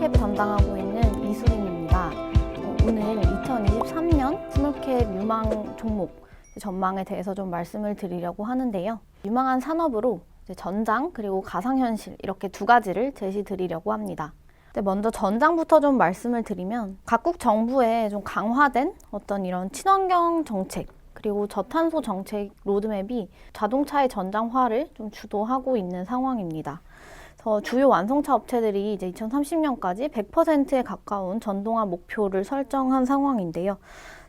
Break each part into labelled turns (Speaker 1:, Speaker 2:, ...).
Speaker 1: 스몰캡 담당하고 있는 이수림입니다. 오늘 2023년 스몰캡 유망 종목 전망에 대해서 좀 말씀을 드리려고 하는데요. 유망한 산업으로 전장 그리고 가상현실 이렇게 두 가지를 제시 드리려고 합니다. 먼저 전장부터 좀 말씀을 드리면 각국 정부의 좀 강화된 어떤 이런 친환경 정책 그리고 저탄소 정책 로드맵이 자동차의 전장화를 좀 주도하고 있는 상황입니다. 주요 완성차 업체들이 이제 2030년까지 100%에 가까운 전동화 목표를 설정한 상황인데요.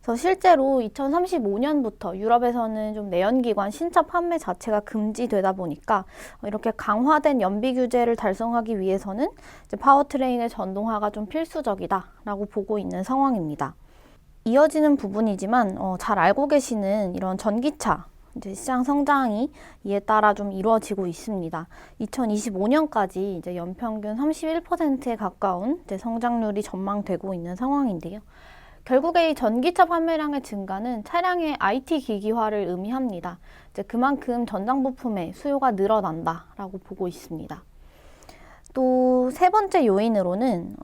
Speaker 1: 그래서 실제로 2035년부터 유럽에서는 좀 내연기관 신차 판매 자체가 금지되다 보니까 이렇게 강화된 연비 규제를 달성하기 위해서는 이제 파워트레인의 전동화가 좀 필수적이다라고 보고 있는 상황입니다. 이어지는 부분이지만 잘 알고 계시는 이런 전기차 이제 시장 성장이 이에 따라 좀 이루어지고 있습니다. 2025년까지 이제 연평균 31%에 가까운 이제 성장률이 전망되고 있는 상황인데요. 결국에 이 전기차 판매량의 증가는 차량의 IT 기기화를 의미합니다. 이제 그만큼 전장 부품의 수요가 늘어난다라고 보고 있습니다. 또 세 번째 요인으로는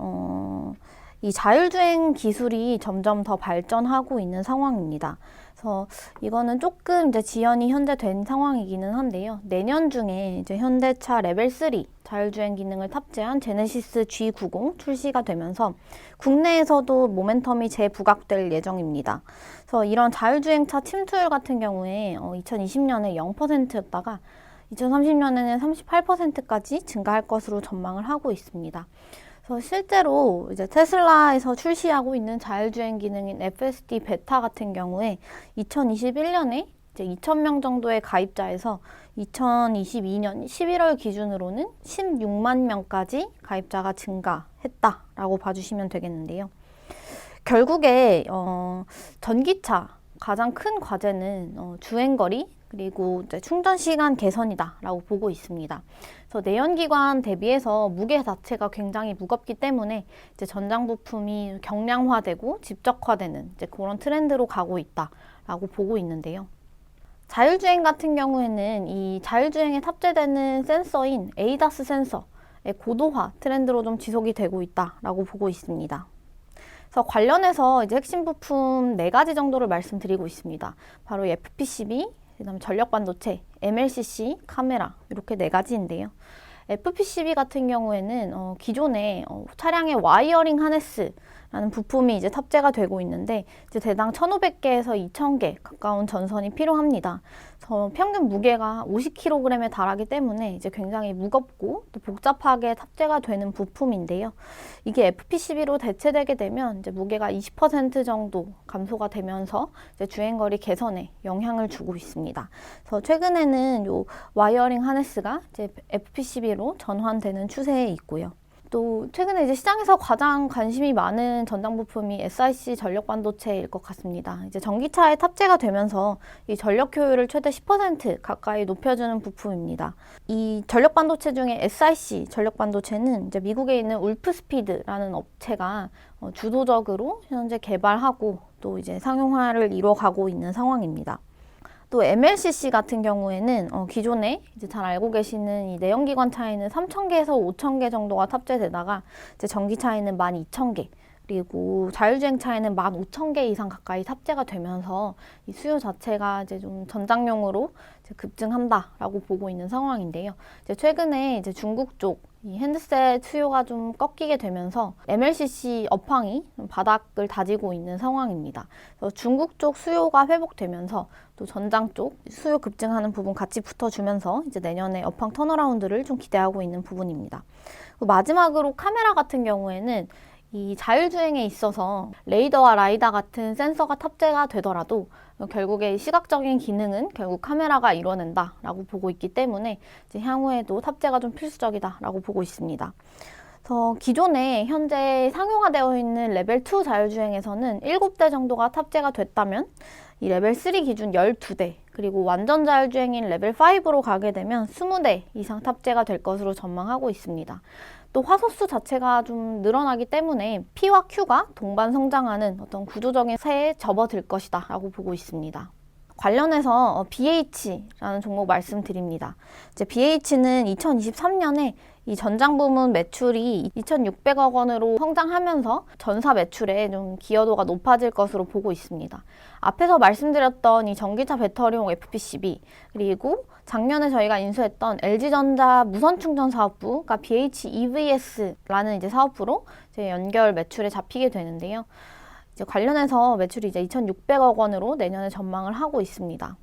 Speaker 1: 이 자율주행 기술이 점점 더 발전하고 있는 상황입니다. 그래서 이거는 조금 이제 지연이 현재 된 상황이기는 한데요. 내년 중에 이제 현대차 레벨 3 자율주행 기능을 탑재한 제네시스 G90 출시가 되면서 국내에서도 모멘텀이 재부각될 예정입니다. 그래서 이런 자율주행차 침투율 같은 경우에 2020년에 0%였다가 2030년에는 38%까지 증가할 것으로 전망을 하고 있습니다. 그래서 실제로 이제 테슬라에서 출시하고 있는 자율주행 기능인 FSD 베타 같은 경우에 2021년에 이제 2,000명 정도의 가입자에서 2022년 11월 기준으로는 16만 명까지 가입자가 증가했다라고 봐주시면 되겠는데요. 결국에 전기차 가장 큰 과제는 주행거리 그리고 이제 충전 시간 개선이다라고 보고 있습니다. 그래서 내연기관 대비해서 무게 자체가 굉장히 무겁기 때문에 이제 전장 부품이 경량화되고 집적화되는 이제 그런 트렌드로 가고 있다라고 보고 있는데요. 자율주행 같은 경우에는 이 자율주행에 탑재되는 센서인 ADAS 센서의 고도화 트렌드로 좀 지속이 되고 있다라고 보고 있습니다. 그래서 관련해서 이제 핵심 부품 4가지 정도를 말씀드리고 있습니다. 바로 FPCB, 그다음에 전력 반도체, MLCC, 카메라 이렇게 4가지인데요. FPCB 같은 경우에는 기존에 차량의 와이어링 하네스라는 부품이 이제 탑재가 되고 있는데 이제 대당 1,500개에서 2,000개 가까운 전선이 필요합니다. 그래서 평균 무게가 50kg에 달하기 때문에 이제 굉장히 무겁고 또 복잡하게 탑재가 되는 부품인데요. 이게 FPCB로 대체되게 되면 이제 무게가 20% 정도 감소가 되면서 이제 주행거리 개선에 영향을 주고 있습니다. 그래서 최근에는 요 와이어링 하네스가 이제 FPCB로 전환되는 추세에 있고요. 또 최근에 이제 시장에서 가장 관심이 많은 전장 부품이 SiC 전력 반도체일 것 같습니다. 이제 전기차에 탑재가 되면서 이 전력 효율을 최대 10% 가까이 높여주는 부품입니다. 이 전력 반도체 중에 SiC 전력 반도체는 이제 미국에 있는 울프스피드라는 업체가 주도적으로 현재 개발하고 또 이제 상용화를 이루어가고 있는 상황입니다. 또 MLCC 같은 경우에는 기존에 이제 잘 알고 계시는 이 내연기관 차에는 3,000개에서 5,000개 정도가 탑재되다가 이제 전기차에는 12,000개 그리고 자율주행 차에는 15,000개 이상 가까이 탑재가 되면서 이 수요 자체가 이제 좀 전장용으로 이제 급증한다라고 보고 있는 상황인데요. 이제 최근에 이제 중국 쪽 이 핸드셋 수요가 좀 꺾이게 되면서 MLCC 업황이 좀 바닥을 다지고 있는 상황입니다. 그래서 중국 쪽 수요가 회복되면서 또 전장 쪽 수요 급증하는 부분 같이 붙어주면서 이제 내년에 업황 턴어라운드를 좀 기대하고 있는 부분입니다. 마지막으로 카메라 같은 경우에는 이 자율주행에 있어서 레이더와 라이다 같은 센서가 탑재가 되더라도 결국에 시각적인 기능은 결국 카메라가 이뤄낸다라고 보고 있기 때문에 이제 향후에도 탑재가 좀 필수적이다라고 보고 있습니다. 그래서 기존에 현재 상용화되어 있는 레벨 2 자율주행에서는 7대 정도가 탑재가 됐다면 이 레벨 3 기준 12대 그리고 완전 자율주행인 레벨 5로 가게 되면 20대 이상 탑재가 될 것으로 전망하고 있습니다. 또 화소수 자체가 좀 늘어나기 때문에 P와 Q가 동반 성장하는 어떤 구조적인 새에 접어들 것이다 라고 보고 있습니다. 관련해서 BH라는 종목 말씀드립니다. 이제 BH는 2023년에 이 전장 부문 매출이 2,600억 원으로 성장하면서 전사 매출에 좀 기여도가 높아질 것으로 보고 있습니다. 앞에서 말씀드렸던 이 전기차 배터리용 FPCB, 그리고 작년에 저희가 인수했던 LG전자 무선 충전 사업부, 그러니까 BHEVS라는 이제 사업부로 이제 연결 매출에 잡히게 되는데요. 이제 관련해서 매출이 이제 2,600억 원으로 내년에 전망을 하고 있습니다.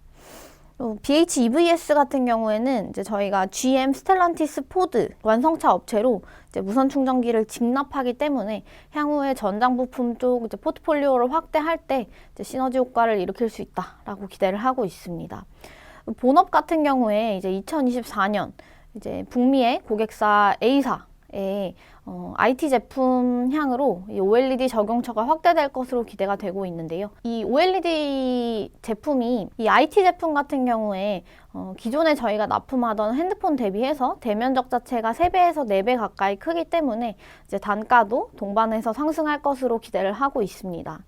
Speaker 1: BHEVS 같은 경우에는 이제 저희가 GM, 스텔란티스, 포드 완성차 업체로 이제 무선 충전기를 직납하기 때문에 향후에 전장 부품 쪽 이제 포트폴리오를 확대할 때 이제 시너지 효과를 일으킬 수 있다라고 기대를 하고 있습니다. 본업 같은 경우에 이제 2024년 이제 북미의 고객사 A사의 IT 제품 향으로 이 OLED 적용처가 확대될 것으로 기대가 되고 있는데요. 이 OLED 제품이 이 IT 제품 같은 경우에 기존에 저희가 납품하던 핸드폰 대비해서 대면적 자체가 3배에서 4배 가까이 크기 때문에 이제 단가도 동반해서 상승할 것으로 기대를 하고 있습니다.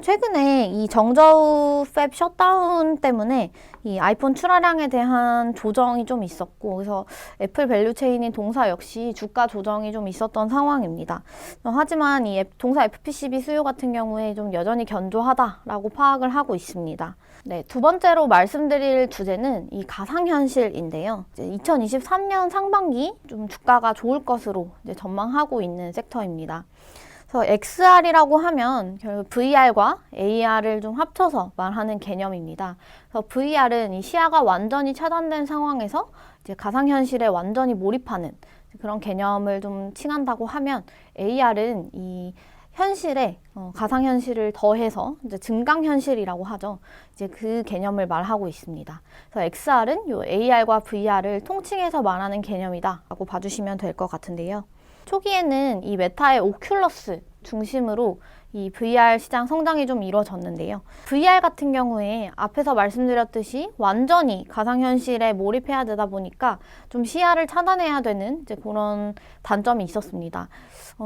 Speaker 1: 최근에 이 정저우 팹 셧다운 때문에 이 아이폰 출하량에 대한 조정이 좀 있었고, 그래서 애플 밸류체인인 동사 역시 주가 조정이 좀 있었던 상황입니다. 하지만 이 동사 FPCB 수요 같은 경우에 좀 여전히 견조하다라고 파악을 하고 있습니다. 네, 두 번째로 말씀드릴 주제는 이 가상현실인데요. 이제 2023년 상반기 좀 주가가 좋을 것으로 이제 전망하고 있는 섹터입니다. XR이라고 하면 결국 VR과 AR을 좀 합쳐서 말하는 개념입니다. 그래서 VR은 이 시야가 완전히 차단된 상황에서 이제 가상현실에 완전히 몰입하는 그런 개념을 좀 칭한다고 하면, AR은 이 현실에 가상현실을 더해서 이제 증강현실이라고 하죠. 이제 그 개념을 말하고 있습니다. 그래서 XR은 요 AR과 VR을 통칭해서 말하는 개념이다라고 봐주시면 될 것 같은데요. 초기에는 이 메타의 오큘러스 중심으로 이 VR 시장 성장이 좀 이루어졌는데요. VR 같은 경우에 앞에서 말씀드렸듯이 완전히 가상현실에 몰입해야 되다 보니까 좀 시야를 차단해야 되는 이제 그런 단점이 있었습니다.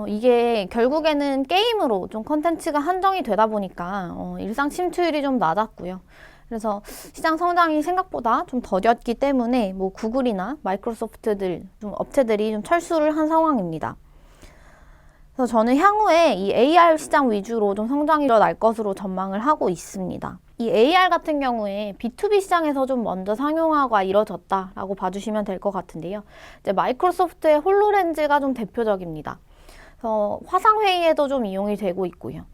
Speaker 1: 이게 결국에는 게임으로 좀 컨텐츠가 한정이 되다 보니까 일상 침투율이 좀 낮았고요. 그래서 시장 성장이 생각보다 좀 더뎠기 때문에 뭐 구글이나 마이크로소프트들, 좀 업체들이 좀 철수를 한 상황입니다. 그래서 저는 향후에 이 AR 시장 위주로 좀 성장이 일어날 것으로 전망을 하고 있습니다. 이 AR 같은 경우에 B2B 시장에서 좀 먼저 상용화가 이뤄졌다라고 봐주시면 될 것 같은데요. 이제 마이크로소프트의 홀로렌즈가 좀 대표적입니다. 그래서 화상회의에도 좀 이용이 되고 있고요.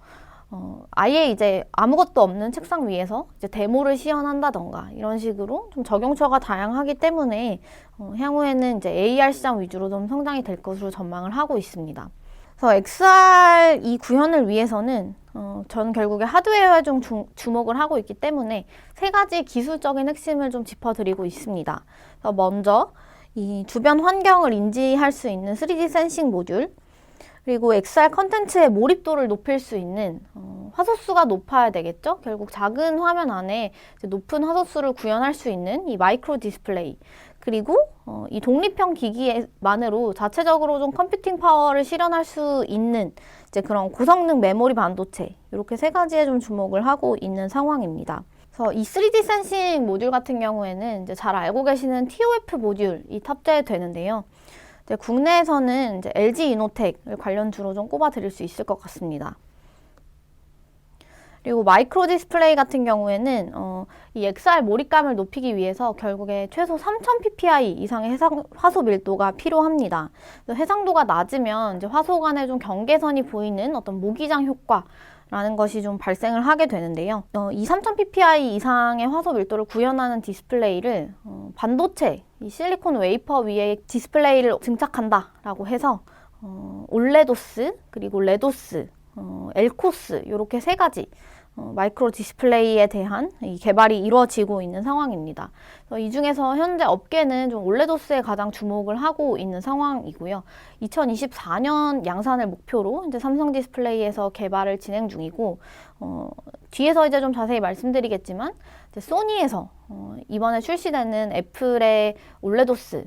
Speaker 1: 아예 이제 아무것도 없는 책상 위에서 이제 데모를 시연한다던가 이런 식으로 좀 적용처가 다양하기 때문에 향후에는 이제 AR 시장 위주로 좀 성장이 될 것으로 전망을 하고 있습니다. 그래서 XR 이 구현을 위해서는 저는 결국에 하드웨어에 좀 주목을 하고 있기 때문에 3가지 기술적인 핵심을 좀 짚어드리고 있습니다. 그래서 먼저 이 주변 환경을 인지할 수 있는 3D 센싱 모듈, 그리고 XR 컨텐츠의 몰입도를 높일 수 있는 화소수가 높아야 되겠죠? 결국 작은 화면 안에 이제 높은 화소수를 구현할 수 있는 이 마이크로 디스플레이, 그리고 이 독립형 기기만으로 자체적으로 좀 컴퓨팅 파워를 실현할 수 있는 이제 그런 고성능 메모리 반도체, 이렇게 3가지에 좀 주목을 하고 있는 상황입니다. 그래서 이 3D 센싱 모듈 같은 경우에는 이제 잘 알고 계시는 TOF 모듈이 탑재되는데요. 이제 국내에서는 이제 LG 이노텍을 관련주로 좀 꼽아드릴 수 있을 것 같습니다. 그리고 마이크로 디스플레이 같은 경우에는 이 XR 몰입감을 높이기 위해서 결국에 최소 3000ppi 이상의 화소 밀도가 필요합니다. 해상도가 낮으면 이제 화소 간에 좀 경계선이 보이는 어떤 모기장 효과라는 것이 좀 발생을 하게 되는데요. 이 3000ppi 이상의 화소 밀도를 구현하는 디스플레이를 반도체, 이 실리콘 웨이퍼 위에 디스플레이를 증착한다라고 해서 올레도스, 그리고 레도스, 엘코스, 이렇게 3가지 마이크로 디스플레이에 대한 이 개발이 이루어지고 있는 상황입니다. 이 중에서 현재 업계는 좀 올레도스에 가장 주목을 하고 있는 상황이고요. 2024년 양산을 목표로 이제 삼성 디스플레이에서 개발을 진행 중이고, 뒤에서 이제 좀 자세히 말씀드리겠지만, 이제 소니에서 이번에 출시되는 애플의 올레도스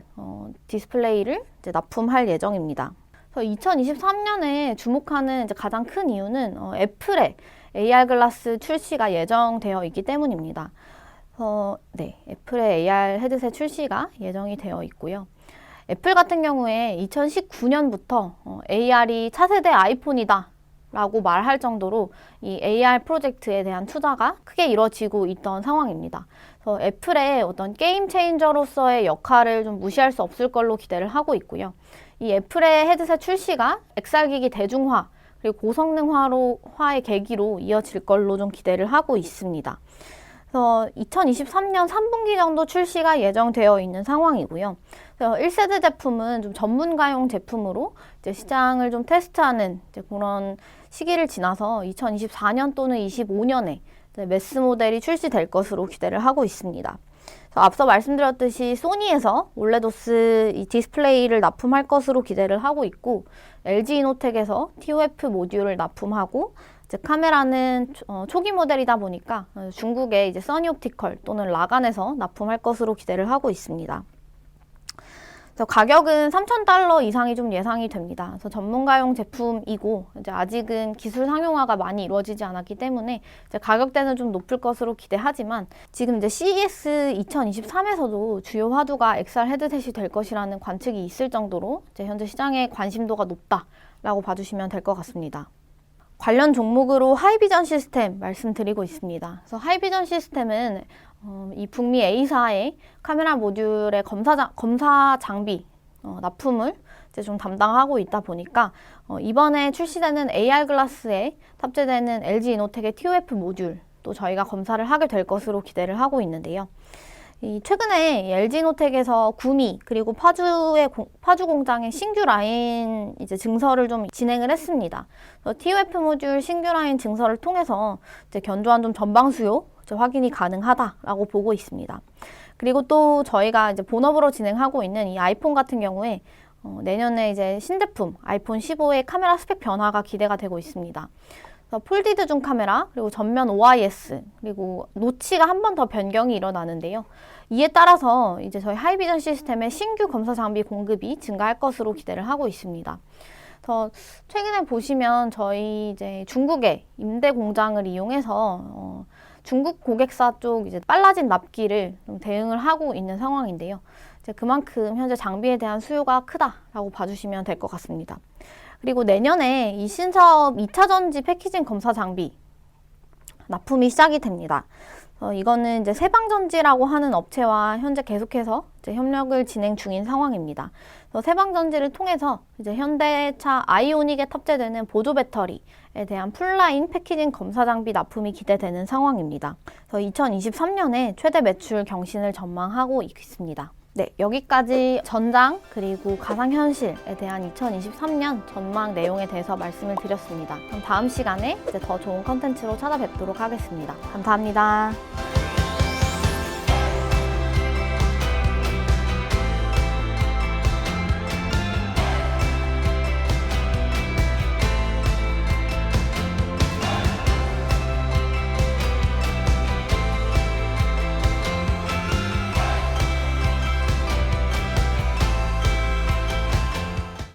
Speaker 1: 디스플레이를 이제 납품할 예정입니다. 2023년에 주목하는 이제 가장 큰 이유는 애플의 AR 글라스 출시가 예정되어 있기 때문입니다. 네, 애플의 AR 헤드셋 출시가 예정이 되어 있고요. 애플 같은 경우에 2019년부터 AR이 차세대 아이폰이다 라고 말할 정도로 이 AR 프로젝트에 대한 투자가 크게 이루어지고 있던 상황입니다. 그래서 애플의 어떤 게임 체인저로서의 역할을 좀 무시할 수 없을 걸로 기대를 하고 있고요. 이 애플의 헤드셋 출시가 XR기기 대중화 그리고 고성능화의 계기로 이어질 걸로 좀 기대를 하고 있습니다. 그래서 2023년 3분기 정도 출시가 예정되어 있는 상황이고요. 그래서 1세대 제품은 좀 전문가용 제품으로 이제 시장을 좀 테스트하는 이제 그런 시기를 지나서 2024년 또는 25년에 매스 모델이 출시될 것으로 기대를 하고 있습니다. 앞서 말씀드렸듯이 소니에서 올레도스 이 디스플레이를 납품할 것으로 기대를 하고 있고 LG 이노텍에서 TOF 모듈을 납품하고 이제 카메라는 초기 모델이다 보니까 중국의 이제 써니옵티컬 또는 라간에서 납품할 것으로 기대를 하고 있습니다. 그래서 가격은 $3,000 이상이 좀 예상이 됩니다. 그래서 전문가용 제품이고 이제 아직은 기술 상용화가 많이 이루어지지 않았기 때문에 이제 가격대는 좀 높을 것으로 기대하지만 지금 이제 CES 2023에서도 주요 화두가 XR 헤드셋이 될 것이라는 관측이 있을 정도로 이제 현재 시장의 관심도가 높다라고 봐주시면 될 것 같습니다. 관련 종목으로 하이비전 시스템 말씀드리고 있습니다. 그래서 하이비전 시스템은 이 북미 A사의 카메라 모듈의 검사 장비 납품을 이제 좀 담당하고 있다 보니까 이번에 출시되는 AR 글라스에 탑재되는 LG 이노텍의 TOF 모듈 또 저희가 검사를 하게 될 것으로 기대를 하고 있는데요. 최근에 LG 이노텍에서 구미 그리고 파주 공장의 신규 라인 이제 증설을 좀 진행을 했습니다. TOF 모듈 신규 라인 증설을 통해서 이제 견조한 좀 전방 수요 확인이 가능하다라고 보고 있습니다. 그리고 또 저희가 이제 본업으로 진행하고 있는 이 아이폰 같은 경우에 내년에 이제 신제품 아이폰 15의 카메라 스펙 변화가 기대가 되고 있습니다. 폴디드 줌 카메라, 그리고 전면 OIS, 그리고 노치가 한 번 더 변경이 일어나는데요. 이에 따라서 이제 저희 하이비전 시스템의 신규 검사 장비 공급이 증가할 것으로 기대를 하고 있습니다. 그래서 최근에 보시면 저희 이제 중국의 임대 공장을 이용해서 중국 고객사 쪽 이제 빨라진 납기를 좀 대응을 하고 있는 상황인데요. 이제 그만큼 현재 장비에 대한 수요가 크다라고 봐주시면 될 것 같습니다. 그리고 내년에 이 신사업 2차 전지 패키징 검사 장비 납품이 시작이 됩니다. 이거는 이제 세방전지라고 하는 업체와 현재 계속해서 이제 협력을 진행 중인 상황입니다. 세방전지를 통해서 이제 현대차 아이오닉에 탑재되는 보조 배터리에 대한 풀라인 패키징 검사 장비 납품이 기대되는 상황입니다. 2023년에 최대 매출 경신을 전망하고 있습니다. 네, 여기까지 전장 그리고 가상현실에 대한 2023년 전망 내용에 대해서 말씀을 드렸습니다. 그럼 다음 시간에 이제 더 좋은 컨텐츠로 찾아뵙도록 하겠습니다. 감사합니다.